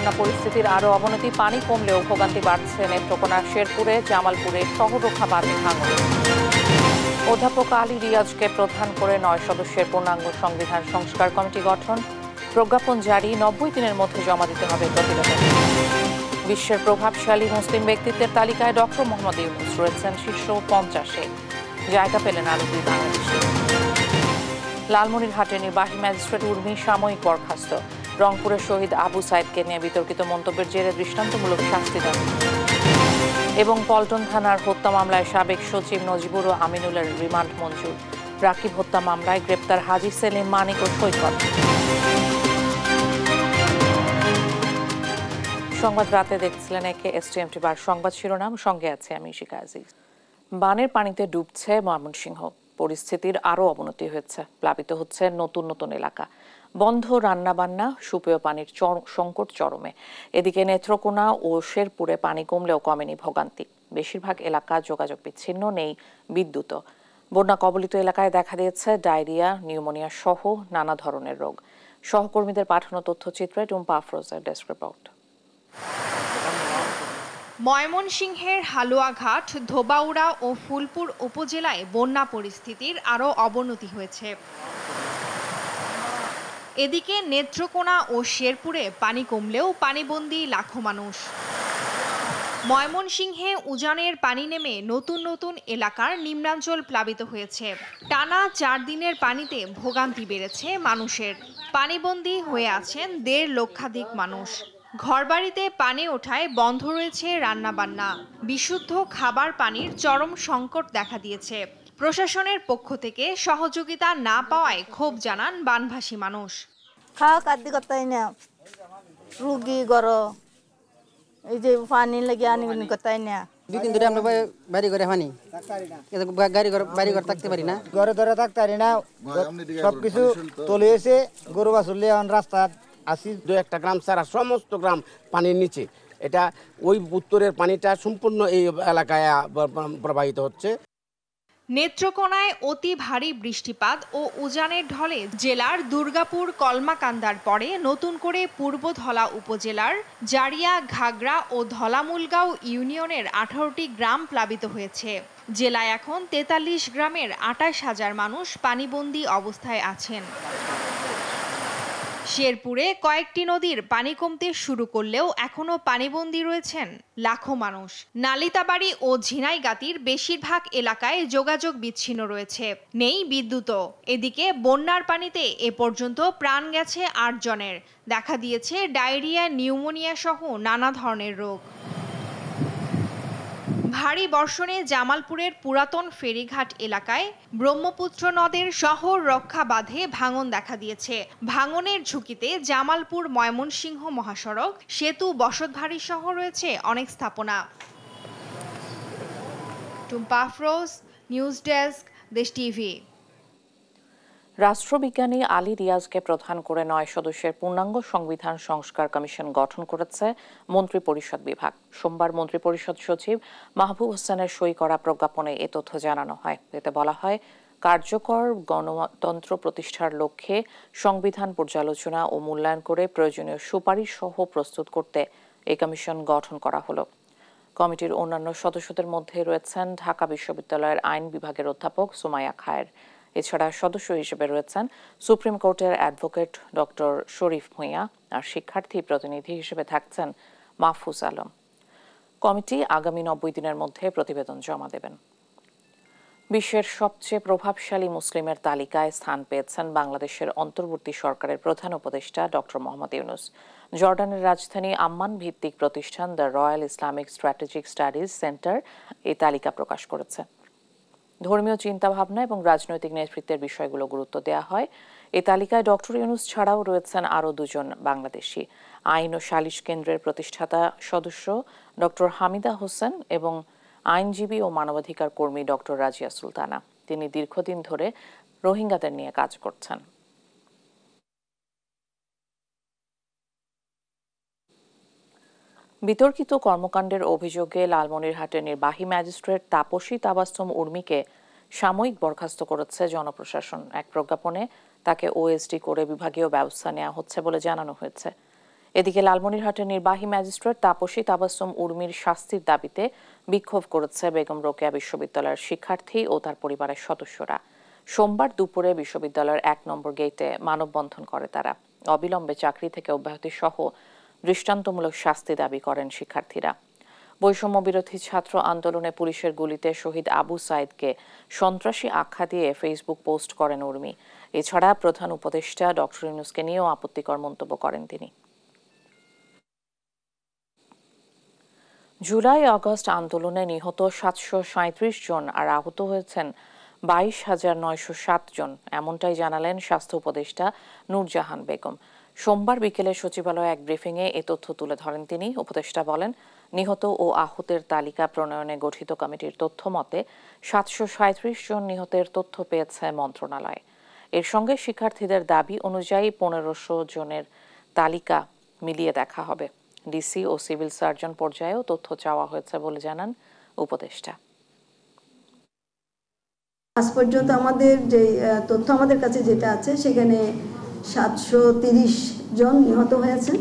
বন্যা পরিস্থিতির আরও অবনতি, পানি কমলেও ভোগান্তি বাড়ছে নেত্রকোনার শেরপুরে, জামালপুরে শহররক্ষা বাঁধ ভাঙন। অধ্যাপক আলী রিয়াজকে প্রধান করে 9 সদস্যের পূর্ণাঙ্গ সংবিধান সংস্কার কমিটি গঠন, প্রজ্ঞাপন জারি, 90 দিনের মধ্যে জমা দিতে হবে প্রতিবেদন। বিশ্বের প্রভাবশালী মুসলিম ব্যক্তিত্বের তালিকায় ডক্টর মোহাম্মদ ইউনূস রয়েছেন শীর্ষ 50-এ, জায়গা পেলেন আরও 2 বাংলাদেশি। লালমনিরহাটে নির্বাহী ম্যাজিস্ট্রেট উর্মি সাময়িক বরখাস্ত, রংপুরের শহীদ আবু সাইদকে নিয়ে বিতর্কিত মন্তব্যের জেরে দৃষ্টান্তমূলক শাস্তি দাবি। এবং পল্টন থানার হত্যা মামলায় সাবেক সচিব নজিবুর ও আমিনুলের রিমান্ড মঞ্জুর, রাকিব হত্যা মামলায় গ্রেপ্তার হাজী সেলিম, মানিক ও সৈকত। সংবাদ রাতে দেখছিলেন একে এসটিএমটি বার সংবাদ শিরোনাম, সঙ্গে আছে আমি শিখা আজিজ। বানের পানিতে ডুবছে ময়মনসিংহ, পরিস্থিতির আরও অবনতি হয়েছে, প্লাবিত হচ্ছে নতুন নতুন এলাকা, বন্ধ রান্নাবান্না, সুপেয় পানির সংকট চরমে। এদিকে নেত্রকোনা ও শেরপুরে পানি কমলেও কমেনি ভোগান্তি, বেশিরভাগ এলাকা যোগাযোগ বিচ্ছিন্ন, নেই বিদ্যুৎ। বন্যা কবলিত এলাকায় দেখা দিয়েছে ডায়রিয়া, নিউমোনিয়া সহ নানা ধরনের রোগ। সহকর্মীদের পাঠানো তথ্যচিত্রে টুম্পা আফরোজের ডেস্ক রিপোর্ট। ময়মনসিংহের হালুয়াঘাট, ধোবাউড়া ও ফুলপুর উপজেলায় বন্যা পরিস্থিতির আরও অবনতি হয়েছে। এদিকে নেত্রকোনা ও শেরপুরে পানি কমলেও পানিবন্দী লাখো মানুষ। ময়মনসিংহে উজানের পানি নেমে নতুন নতুন এলাকার নিম্নাঞ্চল প্লাবিত হয়েছে। টানা 4 দিনের পানিতে ভোগান্তি বেড়েছে মানুষের। পানিবন্দী হয়ে আছেন 1.5 লক্ষাধিক মানুষ। ঘরবাড়িতে পানি ওঠায় বন্ধ রয়েছে রান্নাবান্না। বিশুদ্ধ খাবার পানির চরম সংকট দেখা দিয়েছে। প্রশাসনের পক্ষ থেকে সহযোগিতা না পাওয়ায় ক্ষোভ জানান বানভাসী মানুষ। খাওয়া খাদ্য করতেই না, রুগী গড়, এই যে পানি লাগে আনি করতেই না। 2 দিন ধরে আমরা বাড়ি ঘরে পানি, বাড়ি ঘর থাকতে পারি না, ঘরে ধরে থাকতে পারি না, সবকিছু তলে এসে গরু বাছুর লিয়ে রাস্তা আসি। 2-1টা গ্রাম ছাড়া সমস্ত গ্রাম পানির নিচে। এটা ওই উত্তরের পানিটা সম্পূর্ণ এই এলাকায় প্রবাহিত হচ্ছে। নেত্রকোনায় অতি ভারী বৃষ্টিপাত ও উজানের ঢলে জেলার দুর্গাপুর কলমাকান্দার পরে নতুন করে পূর্বধলা উপজেলার জারিয়া, ঘাগড়া ও ধলামুলগাঁও ইউনিয়নের 18টি গ্রাম প্লাবিত হয়েছে। জেলায় এখন 43 গ্রামের 28,000 মানুষ পানিবন্দী অবস্থায় আছেন। শেরপুরে কয়েকটি নদীর পানি কমতে শুরু করলেও এখনো পানিবন্দী রয়েছেন লাখো মানুষ। নালিতাবাড়ি ও ঝিনাইগাতির বেশিরভাগ এলাকায় যোগাযোগ বিচ্ছিন্ন রয়েছে, নেই বিদ্যুৎও। এদিকে বন্যার পানিতে এ পর্যন্ত প্রাণ গেছে 8 জনের, দেখা দিয়েছে ডায়রিয়া, নিউমোনিয়া সহ নানা ধরনের রোগ। ভারী বর্ষণে জামালপুরের পুরাতন ফেরিঘাট এলাকায় ব্রহ্মপুত্র নদের শহর রক্ষা বাঁধে ভাঙন দেখা দিয়েছে। ভাঙনের ঝুঁকিতে জামালপুর ময়মনসিংহ মহাসড়ক, সেতু, বসতবাড়ি সহ রয়েছে অনেক স্থাপনা। টুম্পা আফরোজ, নিউজ ডেস্ক, দেশ টিভি। রাষ্ট্রবিজ্ঞানী আলী রিয়াজকে প্রধান করে 9 সদস্যের পূর্ণাঙ্গ সংবিধান সংস্কার কমিশন গঠন করেছে মন্ত্রিপরিষদ বিভাগ। সোমবার মন্ত্রিপরিষদ সচিব মাহবুব হোসেনের সই করা প্রজ্ঞাপনে এ তথ্য জানানো হয়। এতে বলা হয়, কার্যকর গণতন্ত্র প্রতিষ্ঠার লক্ষ্যে সংবিধান পর্যালোচনা ও মূল্যায়ন করে প্রয়োজনীয় সুপারিশ সহ প্রস্তুত করতে এই কমিশন গঠন করা হলো। কমিটির অন্যান্য সদস্যদের মধ্যে রয়েছেন ঢাকা বিশ্ববিদ্যালয়ের আইন বিভাগের অধ্যাপক সুমাইয়া খায়ের। এছাড়া সদস্য হিসেবে রয়েছেন সুপ্রিম কোর্টের অ্যাডভোকেট ডক্টর শরীফ ভূঁইয়া, আর শিক্ষার্থী প্রতিনিধি হিসেবে থাকছেন মাহফুজ আলম। কমিটি আগামী 90 দিনের মধ্যে প্রতিবেদন জমা দেবেন। বিশ্বের সবচেয়ে প্রভাবশালী মুসলিমের তালিকায় স্থান পেয়েছেন বাংলাদেশের অন্তর্বর্তী সরকারের প্রধান উপদেষ্টা ডক্টর মোহাম্মদ ইউনূস। জর্ডানের রাজধানী আম্মান ভিত্তিক প্রতিষ্ঠান the royal Islamic strategic studies centre এই তালিকা প্রকাশ করেছে। ধর্মীয় চিন্তাভাবনা এবং রাজনৈতিক নেতৃত্বের বিষয়গুলো গুরুত্ব দেওয়া হয়। এই তালিকায় ডক্টর ইউনূস ছাড়াও রয়েছেন আরও 2 জন বাংলাদেশি, আইন ও সালিশ কেন্দ্রের প্রতিষ্ঠাতা সদস্য ডক্টর হামিদা হোসেন এবং আইনজীবী ও মানবাধিকার কর্মী ডক্টর রাজিয়া সুলতানা। তিনি দীর্ঘদিন ধরে রোহিঙ্গাদের নিয়ে কাজ করছেন। বিতর্কিত কর্মকাণ্ডের অভিযোগে লালমনিরহাটের নির্বাহী ম্যাজিস্ট্রেট তাপসী তাবাসসুম উর্মিকে সাময়িক বরখাস্ত করেছে জনপ্রশাসন। এক প্রজ্ঞাপনে তাকে ওএসডি করে বিভাগীয় ব্যবস্থা নেওয়া হচ্ছে বলে জানানো হয়েছে। এদিকে লালমনিরহাটের নির্বাহী ম্যাজিস্ট্রেট তাপসী তাবাসসুম উর্মির শাস্তির দাবিতে বিক্ষোভ করেছে বেগম রোকেয়া বিশ্ববিদ্যালয়ের শিক্ষার্থী ও তার পরিবারের সদস্যরা। সোমবার দুপুরে বিশ্ববিদ্যালয়ের ১ নম্বর গেটে মানববন্ধন করে তারা। অবিলম্বে চাকরি থেকে অব্যাহতি সহ দৃষ্টান্তমূলক শাস্তি দাবি করেন শিক্ষার্থীরা। বৈষম্য বিরোধী ছাত্র আন্দোলনে পুলিশের গুলিতে শহীদ আবু সাইদকে সন্ত্রাসী আখ্যা দিয়ে ফেসবুক পোস্ট করেন উর্মি। এছাড়া প্রধান উপদেষ্টা ডক্টর ইউনূসকে নিয়েও আপত্তিকর মন্তব্য করেন তিনি। জুলাই আগস্ট আন্দোলনে নিহত ৭৩৭ জন আর আহত হয়েছেন ২২,৯০৭ জন, এমনটাই জানালেন স্বাস্থ্য উপদেষ্টা নূরজাহান বেগম। সোমবার বিকেলে সচিবালয়ে এক ব্রিফিংয়ে এ তথ্য তুলে ধরেন তিনি। উপদেষ্টা বলেন, নিহত ও আহতের তালিকা প্রণয়নে গঠিত কমিটির তথ্য মতে ৭৩৭ জন নিহতের তথ্য পেয়েছে মন্ত্রণালয়। এর সঙ্গে শিক্ষার্থীদের দাবি অনুযায়ী ১৫০০ জনের তালিকা মিলিয়ে দেখা হবে। ডিসি ও সিভিল সার্জন পর্যায়েও তথ্য চাওয়া হয়েছে বলে জানান উপদেষ্টা। আজ পর্যন্ত আমাদের যে তথ্য আমাদের কাছে যেটা আছে সেখানে ৭৩০ জন নিহত হয়েছে।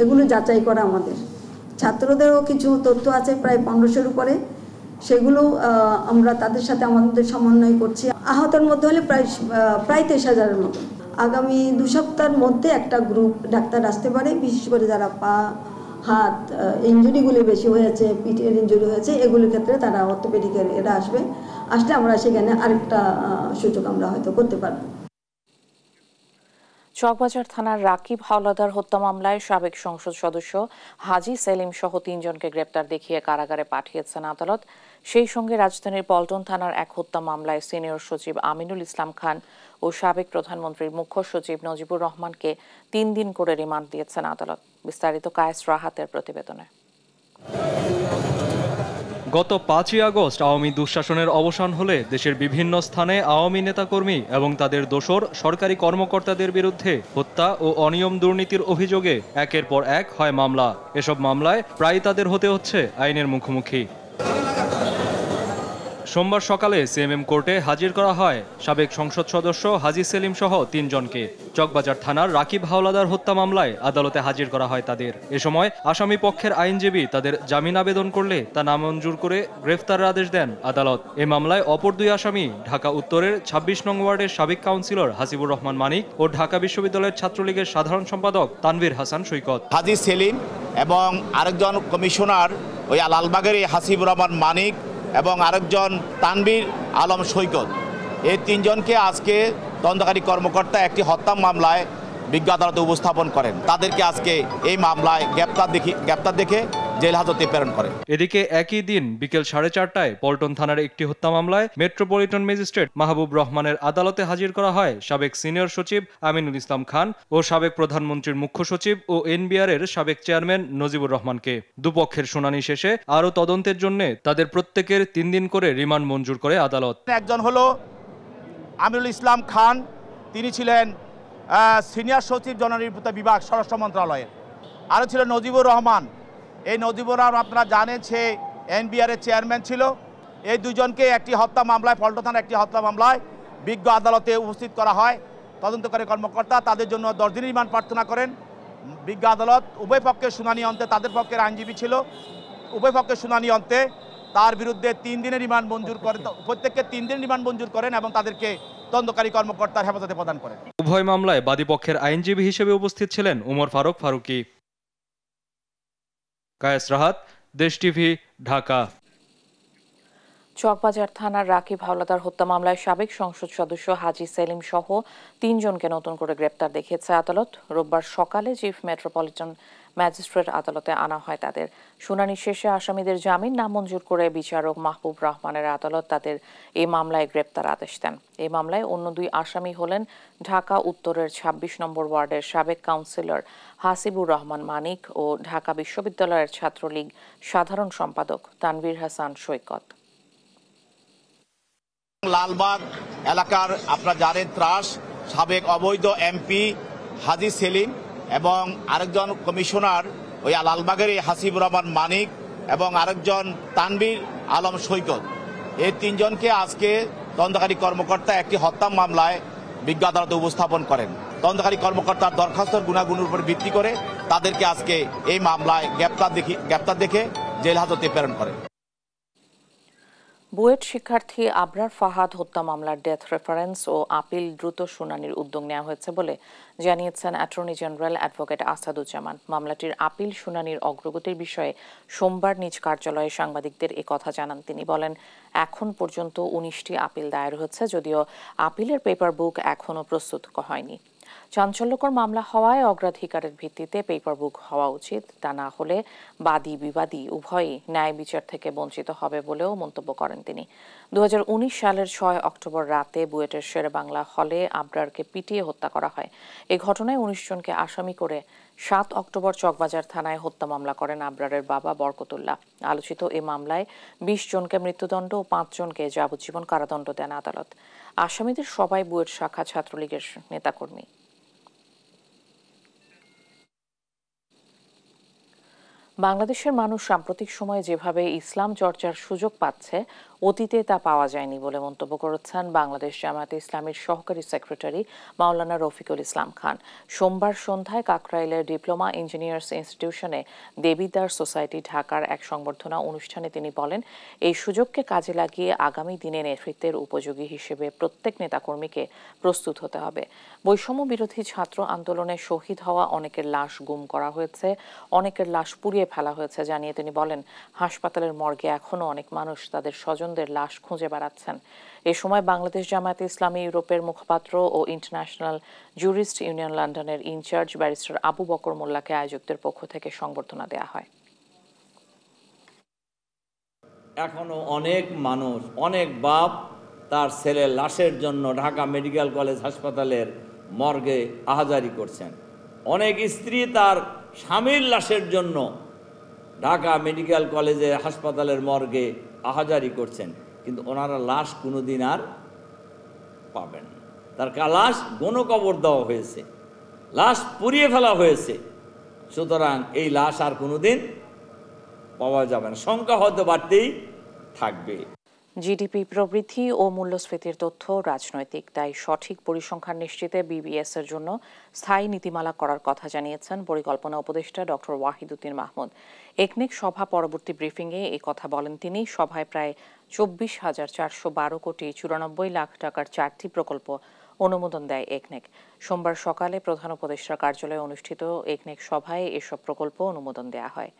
এগুলো যাচাই করা আমাদের। ছাত্রদেরও কিছু তথ্য আছে প্রায় ১৫০০-র উপরে, সেগুলো আমরা তাদের সাথে আমাদের সমন্বয় করছি। আহতের মধ্যে হলে প্রায় ২৩,০০০-এর মতো। আগামী ২ সপ্তাহের মধ্যে একটা গ্রুপ ডাক্তার আসতে পারে, বিশেষ করে যারা পা হাত ইঞ্জুরিগুলি বেশি হয়েছে, পিঠের ইঞ্জুরি হয়েছে, এগুলির ক্ষেত্রে তারা অর্থোপেডিকের এরা আসলে আমরা সেখানে আরেকটা সুযোগ আমরা হয়তো করতে পারব। চকবাজার থানার রাকিব হাওলাদার হত্যা মামলায় সাবেক সংসদ সদস্য হাজি সেলিম সহ ৩ জনকে গ্রেপ্তার দেখিয়ে কারাগারে পাঠিয়েছেন আদালত। সেই সঙ্গে রাজধানীর পল্টন থানার এক হত্যা মামলায় সিনিয়র সচিব আমিনুল ইসলাম খান ও সাবেক প্রধানমন্ত্রীর মুখ্য সচিব নজিবুর রহমানকে ৩ দিন করে রিমান্ড দিয়েছেন আদালত। বিস্তারিত কায়েস রাহাতের প্রতিবেদনে। গত ৫ই আগস্ট আওয়ামী দুঃশাসনের অবসান হলে দেশের বিভিন্ন স্থানে আওয়ামী নেতাকর্মী এবং তাদের দোসর সরকারি কর্মকর্তাদের বিরুদ্ধে হত্যা ও অনিয়ম দুর্নীতির অভিযোগে একের পর এক হয় মামলা। এসব মামলায় প্রায় তাদের হতে হচ্ছে আইনের মুখোমুখি। সোমবার সকালে সিএমএম কোর্টে হাজির করা হয় সাবেক সংসদ সদস্য হাজি সেলিম সহ ৩ জনকে। চকবাজার থানার রাকিব হাওলাদার হত্যা মামলায় আদালতে হাজির করা হয় তাদের। এ সময় আসামি পক্ষের আইনজীবী তাদের জামিন আবেদন করলে তা নামঞ্জুর করে গ্রেফতারের আদেশ দেন আদালত। এ মামলায় অপর ২ আসামি ঢাকা উত্তরের ২৬ নং ওয়ার্ডের সাবেক কাউন্সিলর হাসিবুর রহমান মানিক ও ঢাকা বিশ্ববিদ্যালয়ের ছাত্রলীগের সাধারণ সম্পাদক তানভীর হাসান সৈকত। হাজি সেলিম এবং আরেকজন কমিশনার ওই লালবাগের হাসিবুর রহমান মানিক এবং আরেকজন তানভীর আলম সৈকত, এই ৩ জনকে আজকে তদন্তকারী কর্মকর্তা একটি হত্যা মামলায় বিজ্ঞ আদালতে উপস্থাপন করেন। তাদেরকে আজকে এই মামলায় গ্রেপ্তার দেখে জেল হাজতে প্রেরণ করে। এদিকে একই দিন বিকেল 4:30টায় পল্টন থানার একটি হত্যা মামলায় মেট্রোপলিটন ম্যাজিস্ট্রেট মাহবুব রহমানের আদালতে হাজির করা হয় সাবেক সিনিয়র সচিব আমিনুল ইসলাম খান ও সাবেক প্রধানমন্ত্রীর মুখ্য সচিব ও এনবিআর-এর সাবেক চেয়ারম্যান নজিবুর রহমানকে। দুপক্ষের শুনানি শেষে আরও তদন্তের জন্য তাদের প্রত্যেকের ৩ দিন করে রিমান্ড মঞ্জুর করে আদালত। একজন হলো আমিনুল ইসলাম খান, তিনি ছিলেন সিনিয়র সচিব জননিরাপত্তা বিভাগ স্বরাষ্ট্র মন্ত্রণালয়ের। আরও ছিল নজিবুর রহমান। এই নজিবুর রহমান আপনারা জানেন সে এনবিআর-এর চেয়ারম্যান ছিল। এই 2 জনকে একটি হত্যা মামলায়, পল্টন থানার একটি হত্যা মামলায় বিজ্ঞ আদালতে উপস্থিত করা হয়। তদন্তকারী কর্মকর্তা তাদের জন্য 10 দিনের রিমান্ড প্রার্থনা করেন। বিজ্ঞ আদালত উভয় পক্ষের শুনানি অন্তে, তাদের পক্ষের আইনজীবী ছিল, উভয় পক্ষের শুনানি অন্তে তার বিরুদ্ধে 3 দিনের রিমান্ড মঞ্জুর করেন, প্রত্যেককে 3 দিন রিমান্ড মঞ্জুর করেন এবং তাদেরকে তদন্তকারী কর্মকর্তার হেফাজতে প্রদান করেন। উভয় মামলায় বাদীপক্ষের আইনজীবী হিসেবে উপস্থিত ছিলেন উমর ফারুক ফারুকী। কায়েস রাহাত, দেশ টিভি, ঢাকা। চকবাজার থানার রাকিব হাওলাদার হত্যা মামলায় সাবেক সংসদ সদস্য হাজি সেলিম সহ ৩ জনকে নতুন করে গ্রেপ্তার দেখিয়েছে আদালত। রোববার সকালে চিফ মেট্রোপলিটন ম্যাজিস্ট্রেট আদালতে আনা হয় তাদের। শুনানি শেষে আসামিদের জামিন নামঞ্জুর করে বিচারক মাহবুব রহমানের আদালত তাদের এই মামলায় গ্রেপ্তার আদেশ দেন। এই মামলায় অন্য 2 আসামি হলেন ঢাকা উত্তরের ২৬ নম্বর ওয়ার্ডের সাবেক কাউন্সিলর হাসিবুর রহমান মানিক ও ঢাকা বিশ্ববিদ্যালয়ের ছাত্রলীগ সাধারণ সম্পাদক তানভীর হাসান সৈকত। লালবাগ এলাকার আপনারা জানেন ত্রাস সাবেক অবৈধ এমপি হাজি সেলিম এবং আরেকজন কমিশনার ওই লালবাগের হাসিবুর রহমান মানিক এবং আরেকজন তানভীর আলম সৈকত, এই 3 জনকে আজকে তদন্তকারী কর্মকর্তা একটি হত্যা মামলায় বিজ্ঞ আদালতে উপস্থাপন করেন। তদন্তকারী কর্মকর্তার দরখাস্তর গুণাগুণের উপর ভিত্তি করে তাদেরকে আজকে এই মামলায় গ্রেপ্তার দেখে জেল হাজতে প্রেরণ করে। বুয়েট শিক্ষার্থী আবরার ফাহাদ হত্যা মামলার ডেথ রেফারেন্স ও আপিল দ্রুত শুনানির উদ্যোগ নেওয়া হয়েছে বলে জানিয়েছেন অ্যাটর্নি জেনারেল অ্যাডভোকেট আসাদুজ্জামান। মামলাটির আপিল শুনানির অগ্রগতির বিষয়ে সোমবার নিজ কার্যালয়ে সাংবাদিকদের কথা জানান তিনি। বলেন, এখন পর্যন্ত 19টি আপিল দায়ের হয়েছে, যদিও আপিলের পেপার বুক এখনও প্রস্তুত হয়নি। চাঞ্চল্যকর মামলা হওয়ায় অগ্রাধিকারের ভিত্তিতে পেপার বুক হওয়া উচিত, তা না হলে বাদী বিবাদী উভয়ই ন্যায় বিচার থেকে বঞ্চিত হবে বলেও মন্তব্য করেন তিনি। 2019 সালের 6 অক্টোবর রাতে বুয়েটের শেরেবাংলা হলে আবরারকে পিটিয়ে হত্যা করা হয়। এই ঘটনায় 19 জনকে আসামি করে 7 অক্টোবর চকবাজার থানায় হত্যা মামলা করেন আবরারের বাবা বরকতুল্লাহ। আলোচিত এই মামলায় 20 জনকে মৃত্যুদণ্ড ও 5 জনকে যাবজ্জীবন কারাদণ্ড দেন আদালত। আসামিদের সবাই বুয়েট শাখা ছাত্রলীগের নেতাকর্মী। বাংলাদেশের মানুষ সাম্প্রতিক সময়ে যেভাবে ইসলাম চর্চার সুযোগ পাচ্ছে, অতীতে তা পাওয়া যায়নি বলে মন্তব্য করেছেন বাংলাদেশ জামায়াতে ইসলামীর সহকারী সেক্রেটারি মাওলানা রফিকুল ইসলাম খান। সোমবার সন্ধ্যায় কাকরাইলের ডিপ্লোমা ইঞ্জিনিয়ার্স ইনস্টিটিউশনে দেবিদার সোসাইটি ঢাকার এক সংবর্ধনা অনুষ্ঠানে তিনি বলেন, এই সুযোগকে কাজে লাগিয়ে আগামী দিনে নেতৃত্বের উপযোগী হিসেবে প্রত্যেক নেতাকর্মীকে প্রস্তুত হতে হবে। বৈষম্য বিরোধী ছাত্র আন্দোলনে শহীদ হওয়া অনেকের লাশ গুম করা হয়েছে, অনেকের লাশ পুড়িয়ে ফেলা হয়েছে জানিয়ে তিনি বলেন, হাসপাতালের মর্গে এখনও অনেক মানুষ তাদের স্বজনদের লাশ খুঁজে বেড়াচ্ছেন। এ সময় বাংলাদেশ জামায়াতে ইসলামী ইউরোপের মুখপাত্র ও ইন্টারন্যাশনাল জুরিস্ট ইউনিয়ন লন্ডনের ইনচার্জ ব্যারিস্টার আবু বকর মোল্লাকে আয়োজকদের পক্ষ থেকে সংবর্ধনা দেওয়া হয়। এখনো অনেক মানুষ, অনেক বাপ তার ছেলের লাশের জন্য ঢাকা মেডিকেল কলেজ হাসপাতালের মর্গে আহাজারি করছেন। অনেক স্ত্রী তার স্বামীর লাশের জন্য ঢাকা মেডিকেল কলেজের হাসপাতালের মর্গে আহাজারি করছেন, কিন্তু ওনারা লাশ কোনোদিন আর পাবেন না। তার লাশ গণকবর দেওয়া হয়েছে, লাশ পুড়িয়ে ফেলা হয়েছে, সুতরাং এই লাশ আর কোনোদিন পাওয়া যাবে না। সংখ্যা হয়তো বাড়তেই থাকবে। জিডিপি প্রবৃদ্ধি ও মূল্যস্ফীতির তথ্য রাজনৈতিক, তাই সঠিক পরিসংখ্যান নিশ্চিতে বিবিএস এর জন্য স্থায়ী নীতিমালা করার কথা জানিয়েছেন পরিকল্পনা উপদেষ্টা ডক্টর ওয়াহিদুদ্দিন মাহমুদ। একনেক সভা পরবর্তী ব্রিফিংয়ে এই কথা বলেন তিনি। সভায় প্রায় 24,412 কোটি 94 লাখ টাকার 4টি প্রকল্প অনুমোদন দেয় একনেক। সোমবার সকালে প্রধান উপদেষ্টার কার্যালয়ে অনুষ্ঠিত একনেক সভায় এসব প্রকল্প অনুমোদন দেওয়া হয়।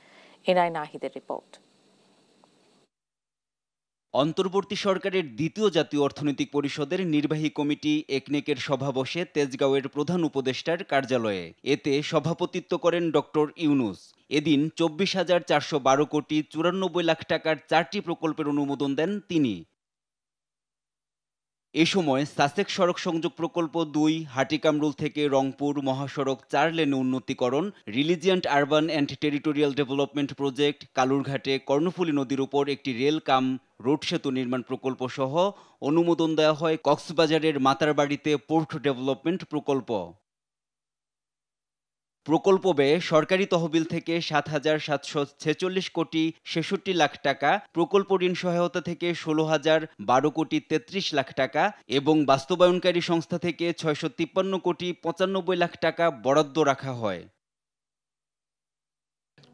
এনআই নাহিদের রিপোর্ট। অন্তর্বর্তী সরকারের দ্বিতীয় জাতীয় অর্থনৈতিক পরিষদের নির্বাহী কমিটি একনেকের সভা বসে তেজগাঁওয়ের প্রধান উপদেষ্টার কার্যালয়ে। এতে সভাপতিত্ব করেন ডক্টর ইউনুস। এদিন 24,412 কোটি 94 লাখ টাকার 4টি প্রকল্পের অনুমোদন দেন তিনি। এ সময় সাসেক্স সড়ক সংযোগ প্রকল্প 2, হাটিকামরুল থেকে রংপুর মহাসড়ক 4 লেনে উন্নতিকরণ, resilient urban and territorial development project, কালুরঘাটে কর্ণফুলী নদীর উপর একটি রেল কাম রোড সেতু নির্মাণ প্রকল্প সহ অনুমোদন দেওয়া হয় কক্সবাজারের মাতারবাড়িতে পোর্ট ডেভেলপমেন্ট প্রকল্প। প্রকল্প ব্যয়ে সরকারি তহবিল থেকে 7,746 কোটি 66 লাখ টাকা, প্রকল্প ঋণ সহায়তা থেকে 16,012 কোটি 33 লাখ টাকা এবং বাস্তবায়নকারী সংস্থা থেকে 653 কোটি 95 লাখ টাকা বরাদ্দ রাখা হয়।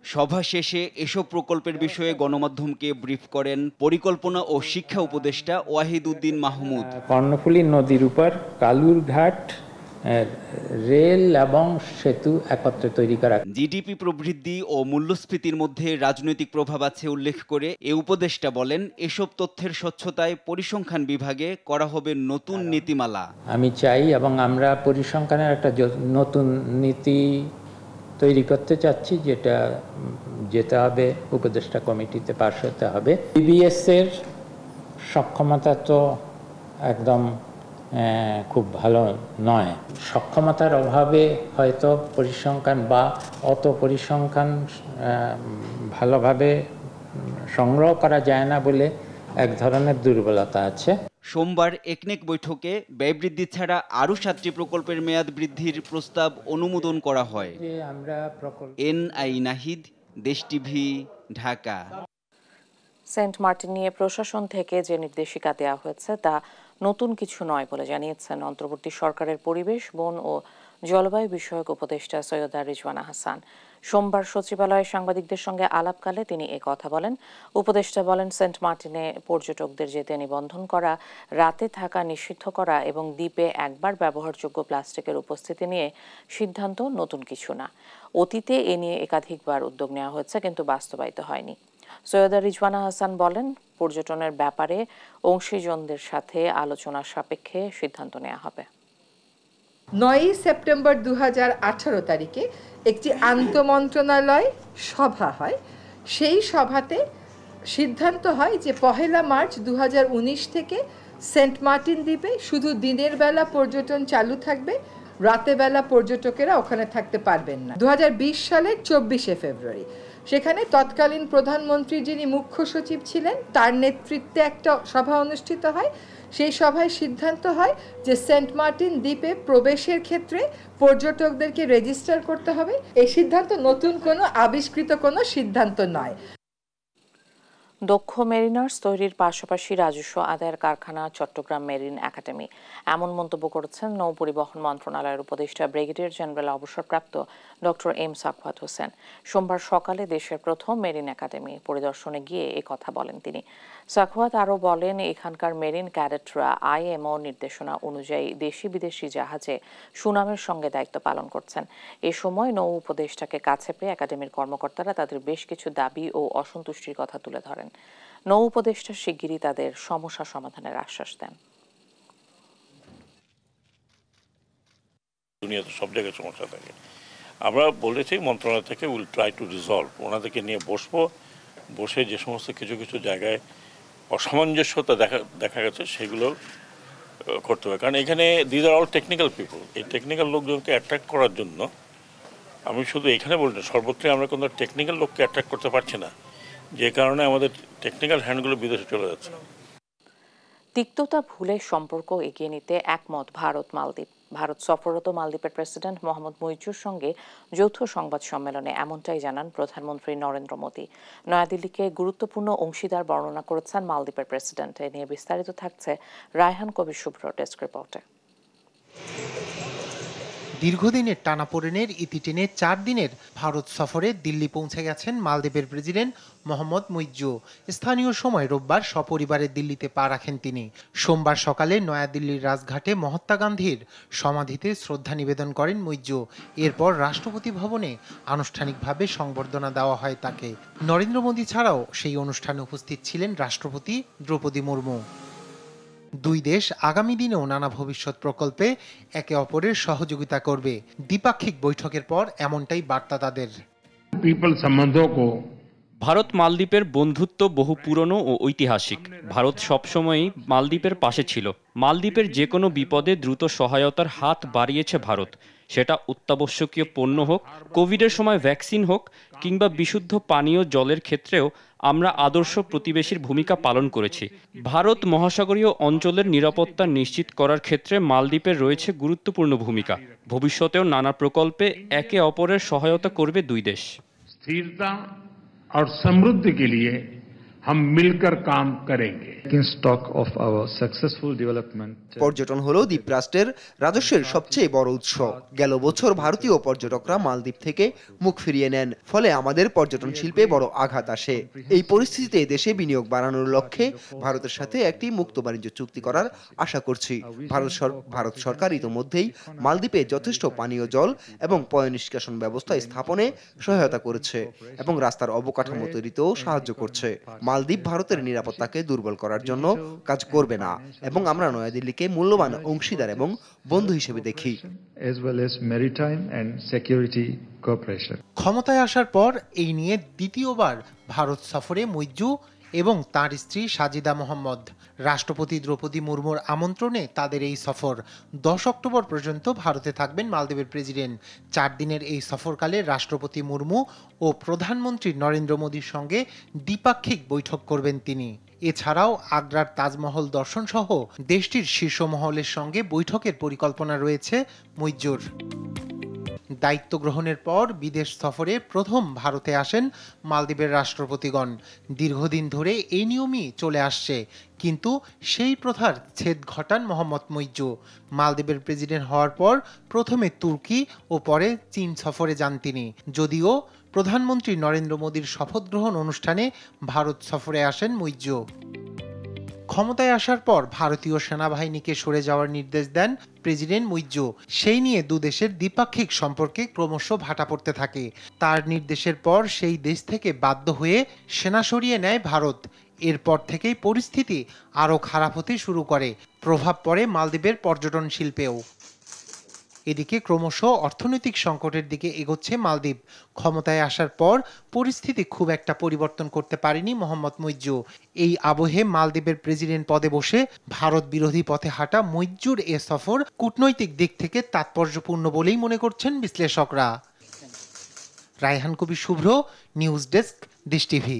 সভা শেষে এসব প্রকল্পের বিষয়ে গণমাধ্যমকে ব্রিফ করেন পরিকল্পনা ও শিক্ষা উপদেষ্টা ওয়াহিদুদ্দিন মাহমুদ। কর্ণফুলী নদীর উপর কালুরঘাট রেল এবং সেতু একত্রে তৈরি করা। জিডিপি প্রবৃদ্ধি ও মূল্যস্ফীতির মধ্যে রাজনৈতিক প্রভাব আছে উল্লেখ করে এ উপদেষ্টা বলেন, এসব তথ্যের স্বচ্ছতায় পরিসংখ্যান বিভাগে করা হবে নতুন নীতিমালা। আমি চাই এবং আমরা পরিসংখ্যানের একটা নতুন নীতি তৈরি করতে চাচ্ছি, যেটা যেতে হবে উপদেষ্টা কমিটিতে পাশ হতে হবে। বিবিএস এর সক্ষমতা তো একদম খুব ভালো নয়। সক্ষমতার অভাবে হয়তো পরিসংখ্যান বা অত পরিসংখ্যান ভালোভাবে সংগ্রহ করা যায় না বলে এক ধরনের দুর্বলতা আছে। সোমবার একনেক বৈঠকে ব্যয় বৃদ্ধি ছাড়া আরও 7টি প্রকল্পের মেয়াদ বৃদ্ধির প্রস্তাব অনুমোদন করা হয়। এনআই নাহিদ, দেশ টিভি, ঢাকা। সেন্ট মার্টিন নিয়ে প্রশাসন থেকে যে নির্দেশিকা দেওয়া হয়েছে তা নতুন কিছু নয় বলে জানিয়েছেন অন্তর্বর্তী সরকারের পরিবেশ, বন ও জলবায়ু বিষয়ক উপদেষ্টা সৈয়দা রিজওয়ানা হাসান। সোমবার সচিবালয়ে সাংবাদিকদের সঙ্গে আলাপকালে তিনি কথা বলেন। উপদেষ্টা বলেন, সেন্ট মার্টিনে পর্যটকদের যেতে নিবন্ধন করা, রাতে থাকা নিষিদ্ধ করা এবং দ্বীপে একবার ব্যবহারযোগ্য প্লাস্টিকের উপস্থিতি নিয়ে সিদ্ধান্ত নতুন কিছু না। অতীতে এ নিয়ে একাধিকবার উদ্যোগ নেওয়া হয়েছে, কিন্তু বাস্তবায়িত হয়নি। সৈয়দা রিজওয়ানা হাসান বলেন, পর্যটনের ব্যাপারে অংশীজনদের সাথে আলোচনা সাপেক্ষে সিদ্ধান্ত নেওয়া হবে। 9 সেপ্টেম্বর 2018 তারিখে একটি আন্তঃমন্ত্রণালয় সভা হয়। সেই সভাতে সিদ্ধান্ত হয় যে 1 মার্চ 2019 থেকে সেন্ট মার্টিন দ্বীপে শুধু দিনের বেলা পর্যটন চালু থাকবে, রাতে বেলা পর্যটকেরা ওখানে থাকতে পারবেন না। 2020 সালের 24 ফেব্রুয়ারি সেখানে তৎকালীন প্রধানমন্ত্রী যিনি মুখ্য সচিব ছিলেন তার নেতৃত্বে একটা সভা অনুষ্ঠিত হয়। সেই সভায় সিদ্ধান্ত হয় যে সেন্ট মার্টিন দ্বীপে প্রবেশের ক্ষেত্রে পর্যটকদেরকে রেজিস্টার করতে হবে। এই সিদ্ধান্ত নতুন কোনো আবিষ্কৃত কোনো সিদ্ধান্ত নয়। দক্ষ মেরিনার্স তৈরির পাশাপাশি রাজস্ব আদায়ের কারখানা চট্টগ্রাম মেরিন একাডেমি, এমন মন্তব্য করেছেন নৌ পরিবহন মন্ত্রণালয়ের উপদেষ্টা ব্রিগেডিয়ার জেনারেল অবসরপ্রাপ্ত ডক্টর এম সাখাওয়াত হোসেন। সোমবার সকালে দেশের প্রথম মেরিন একাডেমি পরিদর্শনে গিয়ে এ কথা বলেন তিনি। সাখাওয়াত আরও বলেন, এখানকার মেরিন ক্যাডেটরা আইএমও নির্দেশনা অনুযায়ী দেশি বিদেশি জাহাজে সুনামের সঙ্গে দায়িত্ব পালন করছেন। এ সময় নৌ উপদেষ্টাকে কাছে পেয়ে একাডেমির কর্মকর্তারা তাদের বেশ কিছু দাবি ও অসন্তুষ্টির কথা তুলে ধরেন। নৌ উপদেষ্টা শিগগিরই তাদের সমস্যা সমাধানের আশ্বাস দেন। দুনিয়াতে সব জায়গায় সমস্যা থাকে, আমরা বলেছি মন্ত্রণালয় থেকে উইল ট্রাই টু রিজলভ, ওনাদেরকে নিয়ে বসে যে সমস্ত কিছু কিছু জায়গায় অসামঞ্জস্যতা দেখা গেছে সেগুলো করতে হবে। কারণ এখানে these are all technical people, এই টেকনিক্যাল লোকজনকে অ্যাট্রাক্ট করার জন্য আমি শুধু এখানে বলি না, সর্বত্রই আমরা কোনো টেকনিক্যাল লোককে অ্যাট্রাক্ট করতে পারছি না, যে কারণে আমাদের টেকনিক্যাল হ্যান্ডগুলো বিদেশে চলে যাচ্ছে। তিক্ততা ভুলে সম্পর্ক এগিয়ে নিতে একমত ভারত মালদ্বীপ। ভারত সফররত মালদ্বীপের প্রেসিডেন্ট মোহাম্মদ মুইজ্জুর সঙ্গে যৌথ সংবাদ সম্মেলনে এমনটাই জানান প্রধানমন্ত্রী নরেন্দ্র মোদী। নয়াদিল্লিকে গুরুত্বপূর্ণ অংশীদার বর্ণনা করেছেন মালদ্বীপের প্রেসিডেন্ট। এ নিয়ে বিস্তারিত থাকছে রায়হান কবির শুভ্র ডেস্ক রিপোর্টে। দীর্ঘদিনের টানাপোড়েনের ইতি টেনে 4 দিনের ভারত সফরে দিল্লি পৌঁছে গেছেন মালদ্বীপের প্রেসিডেন্ট মোহাম্মদ মুইজ্জু। স্থানীয় সময় রোববার সপরিবারে দিল্লিতে পা রাখেন তিনি। সোমবার সকালে নয়াদিল্লির রাজঘাটে মহাত্মা গান্ধীর সমাধিতে শ্রদ্ধা নিবেদন করেন মুইজ্জু। এরপর রাষ্ট্রপতি ভবনে আনুষ্ঠানিকভাবে সংবর্ধনা দেওয়া হয় তাকে। নরেন্দ্র মোদী ছাড়াও সেই অনুষ্ঠানে উপস্থিত ছিলেন রাষ্ট্রপতি দ্রৌপদী মুর্মু। দুই দেশ আগামী দিনেও নানা ভবিষ্যৎ প্রকল্পে একে অপরের সহযোগিতা করবে। দ্বিপাক্ষিক বৈঠকের পর এমনটাই বার্তা তাদের। ভারত মালদ্বীপের বন্ধুত্ব বহু পুরনো ও ঐতিহাসিক। ভারত সবসময়ই মালদ্বীপের পাশে ছিল। মালদ্বীপের যে কোনো বিপদে দ্রুত সহায়তার হাত বাড়িয়েছে ভারত। সেটা অত্যাবশ্যকীয় পণ্য হোক, কোভিডের সময় ভ্যাকসিন হোক, কিংবা বিশুদ্ধ পানীয় জলের ক্ষেত্রেও আমরা আদর্শ প্রতিবেশীর ভূমিকা পালন করেছি। ভারত মহাসাগরীয় অঞ্চলের নিরাপত্তা নিশ্চিত করার ক্ষেত্রে মালদ্বীপের রয়েছে গুরুত্বপূর্ণ ভূমিকা। ভবিষ্যতেও নানা প্রকল্পে একে অপরের সহায়তা করবে দুই দেশ। স্থিরতা और समृद्धि के लिए हम मिलकर काम करेंगे। পর্যটন হলো দ্বীপরাষ্ট্রের রাজস্বের সবচেয়ে বড় উৎস। গেল বছর ভারতীয় পর্যটকরা মালদ্বীপ থেকে মুখ ফিরিয়ে নেন, ফলে আমাদের পর্যটন শিল্পে বড় আঘাত আসে। এই পরিস্থিতিতে দেশে বিনিয়োগ বাড়ানোর লক্ষ্যে ভারতের সাথে একটি মুক্ত বাণিজ্য চুক্তি করার আশা করছি। ভারত সরকার ইতোমধ্যেই মালদ্বীপে যথেষ্ট পানীয় জল এবং পয়ঃনিষ্কাশন ব্যবস্থা স্থাপনে সহায়তা করেছে এবং রাস্তার অবকাঠামো তৈরিতেও সাহায্য করছে। মালদ্বীপ ভারতের নিরাপত্তাকে দুর্বল করার জন্য কাজ করবে না এবং আমরা নয়াদিল্লিকে মূল্যবান অংশীদার এবং বন্ধু হিসেবে দেখি। ক্ষমতায় আসার পর এই নিয়ে দ্বিতীয়বার ভারত সফরে মুইজ্জু এবং তার স্ত্রী সাজিদা মোহাম্মদ। রাষ্ট্রপতি দ্রৌপদী মুর্মুর আমন্ত্রণে তাদের এই সফর। 10 অক্টোবর পর্যন্ত ভারতে থাকবেন মালদ্বীপের প্রেসিডেন্ট। 4 দিনের এই সফরকালে রাষ্ট্রপতি মুর্মু ও প্রধানমন্ত্রী নরেন্দ্র মোদীর সঙ্গে দ্বিপাক্ষিক বৈঠক করবেন তিনি। এছাড়াও আগ্রার তাজমহল দর্শন সহ দেশটির শীর্ষ মহলের সঙ্গে বৈঠকের পরিকল্পনা রয়েছে মুইজ্জুর। দায়িত্ব গ্রহণের পর বিদেশ সফরে প্রথম ভারতে আসেন মালদ্বীপের রাষ্ট্রপতিগণ। দীর্ঘদিন ধরে এই নিয়মই চলে আসছে, কিন্তু সেই প্রথার ছেদ ঘটান মোহাম্মদ মুইজ্জু। মালদ্বীপের প্রেসিডেন্ট হওয়ার পর প্রথমে তুর্কি ও পরে চীন সফরে যান তিনি। যদিও প্রধানমন্ত্রী নরেন্দ্র মোদীর শপথ গ্রহণ অনুষ্ঠানে ভারত সফরে আসেন মুইজ্জু। ক্ষমতায় আসার পর ভারতীয় সেনাবাহিনীকে সরে যাওয়ার নির্দেশ দেন প্রেসিডেন্ট মুইজ্জু। সেই নিয়ে দুদেশের দ্বিপাক্ষিক সম্পর্কে ক্রমশ ভাটা পড়তে থাকে। তার নির্দেশের পর সেই দেশ থেকে বাধ্য হয়ে সেনা সরিয়ে নেয় ভারত। এরপর থেকেই পরিস্থিতি আরও খারাপ হতে শুরু করে। প্রভাব পড়ে মালদ্বীপের পর্যটন শিল্পেও। এদিকে ক্রমশ অর্থনৈতিক সংকটের দিকে এগোচ্ছে মালদ্বীপ। ক্ষমতায় আসার পর পরিস্থিতি খুব একটা পরিবর্তন করতে পারেনি মোহাম্মদ মুইজ্জু। এই আবহে মালদ্বীপের প্রেসিডেন্ট পদে বসে ভারত বিরোধী পথে হাঁটা মুইজ্জুর এ সফর কূটনৈতিক দিক থেকে তাৎপর্যপূর্ণ বলেই মনে করছেন বিশ্লেষকরা। রায়হান কবির শুভ্র, নিউজ ডেস্ক, ডিশ টিভি।